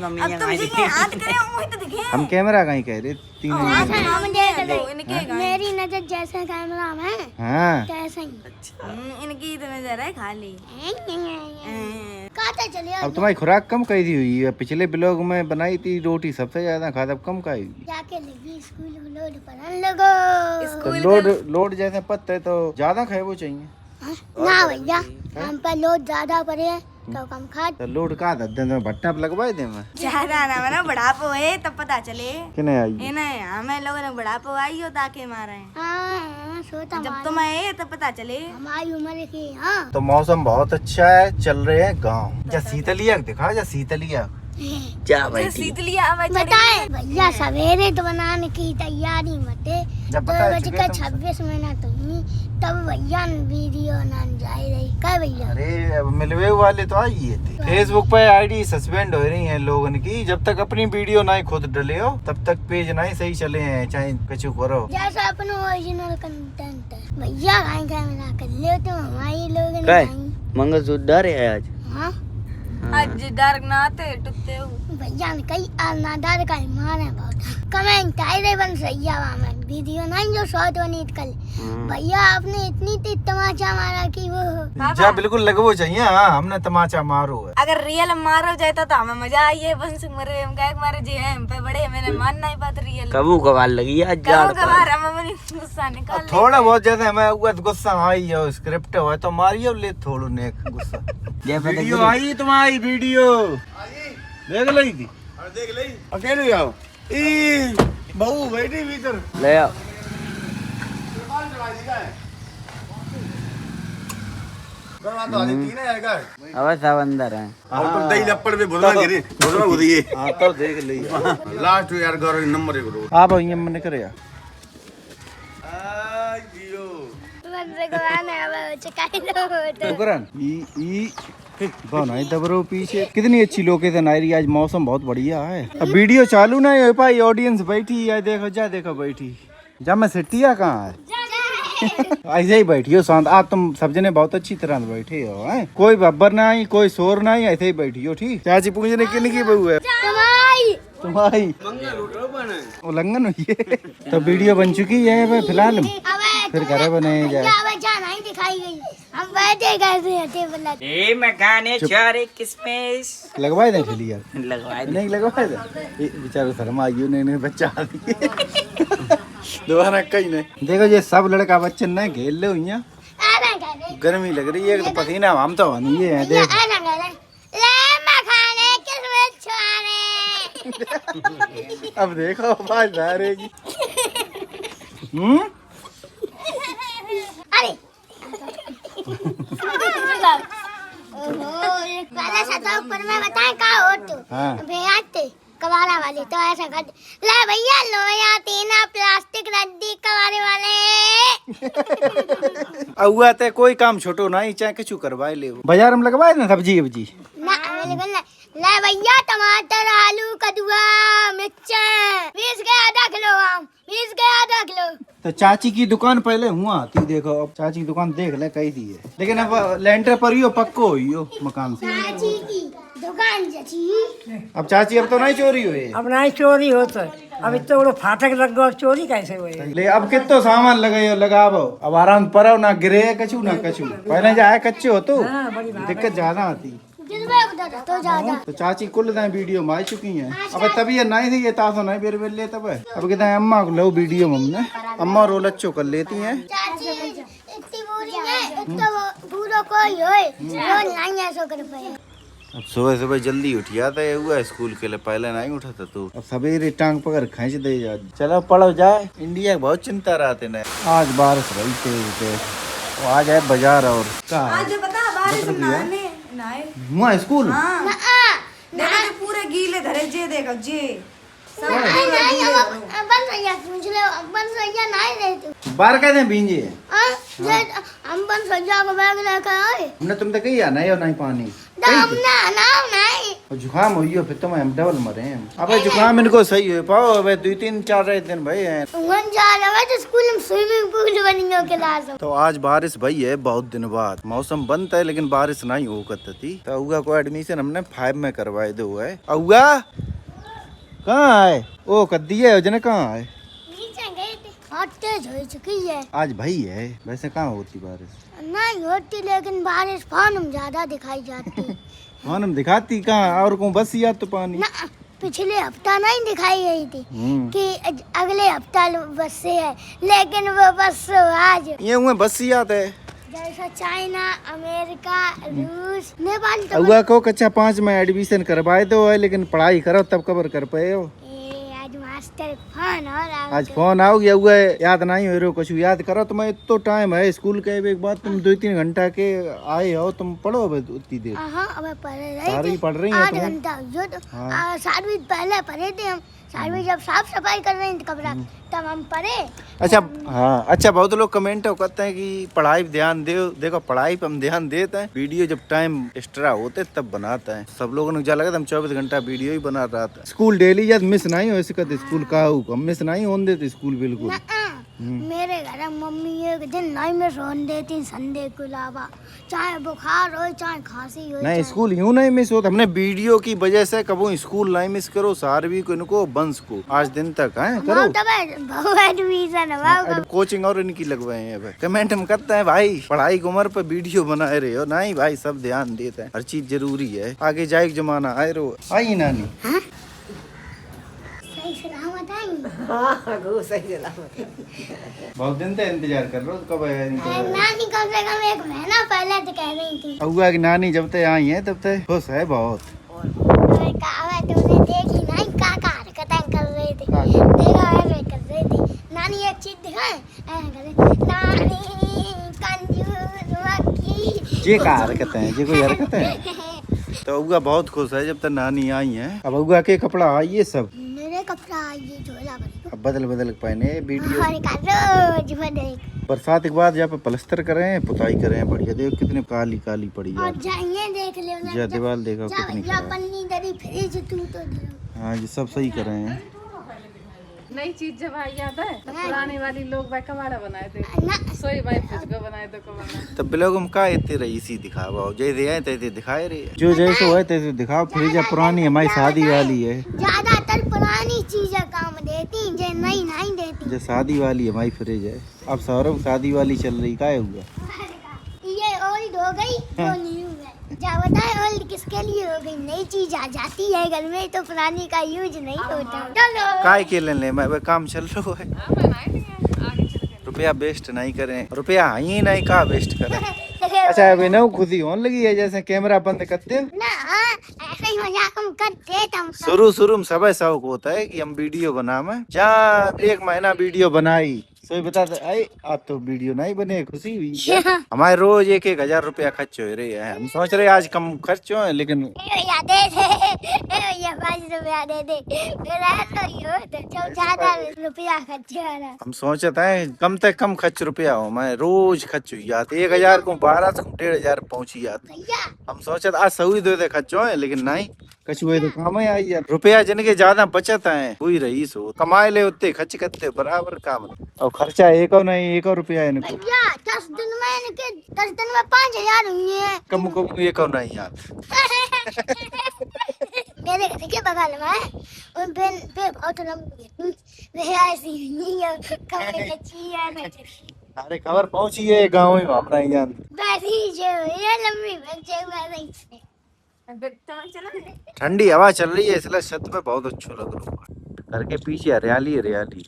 अब तुम जिसने हाथ करे वो तो दिखे। हम कैमरा कहीं कह रहे तीनों। मेरी नजर जैसे कैमरा है हाँ कैसे इनकी तो नजर है खाली। कहते चलिए अब तुम्हारी खुराक कम कही थी हुई है। पिछले ब्लॉग में बनाई थी रोटी सबसे ज्यादा खाता, अब कम खाई। जाके लगी स्कूल लोड पर लोगो तो लोड जैसे पत्ते तो ज्यादा खाए वो चाहिए ना भैया, हम पर लोड ज्यादा पड़े है तो कम खा। तो लोड का दे में भट्टा पे लगवाए दे में ज्यादा ना बना बढ़ापो है तब पता चले किने आई ये ना हमें लोगों ने बढ़ापो आई हो ताके मारे हैं। हाँ सोता जब तुम आए तब पता चले हमारी उम्र की। हाँ तो मौसम बहुत अच्छा है, चल रहे हैं गाँव। जा शीतलिया दिखा, जा शीतलिया क्या भाई शीतलिया बताए भैया सवेरे तो बनाने की तैयारी मते 2:26 हुई तब भैया वीडियो ना जाए रही क्या भैया। अरे मिलवे वाले तो आई थे। फेसबुक पे आईडी सस्पेंड हो रही है लोगों की। जब तक अपनी वीडियो ना खुद डले हो तब तक पेज ना सही चले हैं, चाहे कुछ करो। जैसा अपना ओरिजिनल कंटेंट है भैया कहीं कैमरा कर ले तो हमारी लोग ने मंगलसूत्र डर है आज। हाँ आज डर ना आते टुकते हो भैया ने कई नादार का मारे बहुत कमेंट आए रे बन सही है वीडियो नहीं जो शॉर्ट बनी कल भैया आपने इतनी तेज तमाचा मारा कि वो जा बिल्कुल लगवो चाहिए। हाँ हमने तमाचा मारो है। अगर रियल मारो जाता तो हमें मजा आई है। बंस मरे हम क्या मारे जी हैं हम पे बड़े मैंने मानना ही बात रियल कबू कबाल लगी आज जाड़ पर। कबार हमें गुस्सा निकाल थोड़ा बहुत जैसे हमें गुस्सा आई है, स्क्रिप्ट हो तो मारियो ले थोड़ो ने गुस्सा। वीडियो आई तुम्हारी वीडियो देख ली थी। देख ली अकेले आओ बहू बैठी भीतर ले आओ अब सब अंदर है। तुम दही लपड़ पे भुलना गिरी भुलना उदिए हां तो देख ली लास्ट यार गौर नंबर 1 रो आप ये मन करे यार दबरो पीछे कितनी अच्छी लोकेशन आ रही है। आज मौसम बहुत बढ़िया है। अब वीडियो चालू ना हो पाई, ऑडियंस बैठी है। देखो जा देखो बैठी जा। मैं सिटिया कहाँ है ऐसे ही बैठी हो शांत। आप तुम सब जने बहुत अच्छी तरह बैठे हो हैं? कोई बब्बर ना आई कोई शोर ना आई, ऐसे ही बैठी हो। ठीक चाची पूछने किन की बहू है तुम्हारी उल्लंघन हुई है। तो वीडियो बन चुकी है फिलहाल, फिर घर बने जाए दिखाई गई। हम बैठे गए मैं खाने चारे किसमिस लगवाए दें फिर यार लगवाए नहीं लगवाए दें बेचारे शर्मा आई ने बच्चा आ दोबारा कहीं नहीं। देखो ये सब लड़का बच्चे न घेर लो यहाँ गर्मी लग रही है तो पसीना हम तो नहीं है। देख अब देखो आवाज आ रहेगी। अरे पहले सता ऊपर में बताएं का हो तू भैया कबाड़ा वाले तो ऐसा कर ले भैया लो या तीना प्लास्टिक रद्दी कबाड़े वाले हुआ ते कोई काम छोटो नहीं चाहे कुछ करवाए ले बाजार में लगवाए ना सब्जी वब्जी ना अवेलेबल ले भैया टमाटर आलू कदुआ मिर्चा 20 के आधा किलो आम 20 के आधा किलो। तो चाची की दुकान पहले हुआ आती देखो। अब चाची की दुकान देख ले कही दी है लेकिन अब लेंटर पर ही हो पक्को हुई हो मकान से चाची की दुकान चाची। अब चाची अब तो नहीं चोरी हुई अब नहीं चोरी हो तो अब इतना बड़ो फाटक लग गो, अब चोरी कैसे हुए। ले अब कितो सामान लगाओ लगावो अब आराम परो ना गिरे कछु ना कछु। पहले जाए कच्चे हो तो दिक्कत ज्यादा आती तो ज्यादा। तो चाची कुल दाएं वीडियो में आ चुकी हैं। अब तभी ये नहीं थी ये तासो नहीं बेर बेर ले तब अब कहते हैं अम्मा को लो वीडियो में हमने अम्मा रोल अच्छो कर लेती हैं। चाची इतनी बुरी है इतना बुरा कोई होए रोज नहीं ऐसा कर पाए। अब सुबह सुबह जल्दी उठिया था हुआ स्कूल के लिए पहले नहीं उठा था तू। अब सवेरे टांग पकड़ खींच दे जा। चलो पढ़ो जाए। इंडिया बहुत चिंता रहते न आज बारिश रही तेज आज है बाजार और आज बता बारिश नहाने नहाए हुआ स्कूल देखो पूरे गीले धरे जे देखो जे बन रही है पूछ ले बन रही है नहीं रहे तू बार कहते हैं भींजे ये हम बन सजा को बैग लेकर आए हमने तुम तो कही नहीं हो नहीं पानी हमने नाम नहीं और जुकाम हुई हो फिर तो हम डबल मरे हैं। अबे जुकाम इनको सही हो पाओ अबे 2-3-4 दिन भाई हैं। वन जा रहा तो स्कूल में स्विमिंग पूल बनी हो क्लास तो आज बारिश भई है बहुत दिन बाद। मौसम बंद है लेकिन बारिश नहीं हो थी। तो अउआ को एडमिशन हमने 5 में करवाए दो है। अउआ कहाँ है? ओ कद्दी है योजना कहाँ है? नीचे गए थे बहुत तेज हो चुकी है। आज भई है वैसे कहाँ होती बारिश? नहीं होती लेकिन बारिश फोन में ज्यादा दिखाई जाती फोन हम दिखाती कहाँ और को बस या तो पानी ना पिछले हफ्ता नहीं दिखाई गई थी कि अगले हफ्ता बस से है लेकिन वो बस आज ये हुए बस याद है। जैसा चाइना अमेरिका रूस नेपाल तो अउआ को कक्षा 5 में एडमिशन करवाए दो है लेकिन पढ़ाई करो तब कबर कर पाए हो। आज मास्टर फोन और आज फोन आओ गया हुआ है याद नहीं हो रहा कुछ याद करो। तुम्हें इतो टाइम है स्कूल के एक बार तुम 2-3 घंटा के आए हो तुम पढ़ो उतनी देर अब पढ़ रहे सारी थे पढ़ रही हैं 8 तुम। घंटा जो 7वीं पहले पढ़े थे हम 7वीं जब साफ सफाई कर रहे थे कमरा तब हम पढ़े। अच्छा हाँ अच्छा बहुत लोग कमेंट करते हैं कि पढ़ाई पे ध्यान दे। देखो पढ़ाई पे हम ध्यान देते हैं वीडियो जब टाइम एक्स्ट्रा होते तब बनाते हैं। सब लोगों ने क्या लगा हम 24 घंटा वीडियो ही बना रहा था। स्कूल डेली जब मिस नहीं हो इसे कहते स्कूल का हम मिस नहीं होने देते स्कूल बिल्कुल। मेरे घर में मम्मी एक दिन नहीं मिस होने देती संडे के अलावा चाहे बुखार हो चाहे खांसी हो। नहीं स्कूल यूं नहीं मिस होता हमने वीडियो की वजह से कबो स्कूल नहीं मिस करो। सारवी को इनको वंश को आज दिन तक है करो एडमिशन कोचिंग और इनकी लगवाए हैं। कमेंट हम करते हैं भाई पढ़ाई की उम्र पे वीडियो बनाए रहे हो। नहीं भाई सब ध्यान देते हैं हर चीज जरूरी है आगे जाए जमाना आए रो आई नानी। सही सलामत आई बहुत दिन से इंतजार कर रहे हो कब आएगा? नानी कम से कम 1 महीना पहले तो कह रही थी। अउआ की नानी जब तक आई है तब तक खुश है बहुत। तुमने देखी नहीं काका हरकतें कर रहे थे देखा ऐसे कर रहे थे। नानी एक चीज दिखाए ऐसे करे नानी कंजूस मक्खी ये का हरकत है ये कोई हरकत है? तो अउआ बहुत खुश है जब तक नानी आई है। अब अउआ के कपड़ा आई है सब मेरे कपड़ा ये झोला भर अब बदल बदल पहने वीडियो और का रोज बदल बरसात के बाद यहाँ पे प्लास्टर करें पुताई करें बढ़िया। देखो कितनी काली काली पड़ी है। और जाइए देख ले जा दीवार देखो कितनी जा खराब। पन्नी दरी फ्रिज तू तो हाँ ये सब सही कर रहे हैं। नई चीज जब आई याद है तो पुराने वाली लोग भाई कबाड़ा बनाए थे ना सोई भाई फ्रिज को बनाए तो कबाड़ा। तो ब्लॉग में का इतने रही इसी दिखावा जैसे है तैसे दिखाए रहे जो जैसे है तैसे दिखाओ। फ्रिज पुरानी हमारी शादी वाली है ज्यादातर पुरानी चीजें काम देती जो नई नहीं देती। जो शादी वाली हमारी फ्रिज है। अब सौरभ शादी वाली चल रही का हुआ ये ओल्ड हो गई वो न्यू है। क्या बताए ओल्ड किसके लिए हो गई नई चीज आ जाती है घर में तो पुरानी का यूज नहीं होता। चलो काय के लेने में काम चल रहा है। रुपया वेस्ट नहीं करें रुपया ही नहीं का वेस्ट करें। अच्छा अभी न खुशी होने लगी है जैसे कैमरा बंद करते हो ना ऐसे ही मजाक हम करते हम शुरू में सब शौक होता है कि हम वीडियो बनावे। जहाँ 1 महीना वीडियो बनाई तो बता आज तो वीडियो नहीं बने खुशी हुई। हमारे रोज 1,000 रुपया खर्च हो रहे हैं। हम सोच रहे आज कम खर्च हो लेकिन भैया दे भैया 5 रुपया दे दे फिर ऐसा ही हो तो ज्यादा रुपया खर्च हो रहा। हम सोचते हैं कम से कम खर्च रुपया हो। मैं रोज खर्च हुई जाते 1,000 को 1200 को 1,500 पहुंची जाते। भैया हम सोचते आज सही दे खर्च हो लेकिन नहीं कछुए तो काम ही आई यार। रुपया जिनके ज्यादा बचत है वही रईस हो कमाए ले उतने खर्च करते बराबर काम और खर्चा एक और नहीं 1 रुपया इनको। भैया 10 दिन में इनके 10 दिन में 5,000 हुए हैं। कम 1 और नहीं यार। मेरे घर के बगल में उन पे बहुत लंबी वे ऐसी नहीं है कमरे अच्छी है। अरे खबर पहुंची है गाँव में अपना यहाँ वैसी जो ये लंबी बच्चे वैसे ठंडी हवा चल रही है इसलिए छत पे बहुत अच्छा लग रहा है। घर के पीछे हरियाली हरियाली।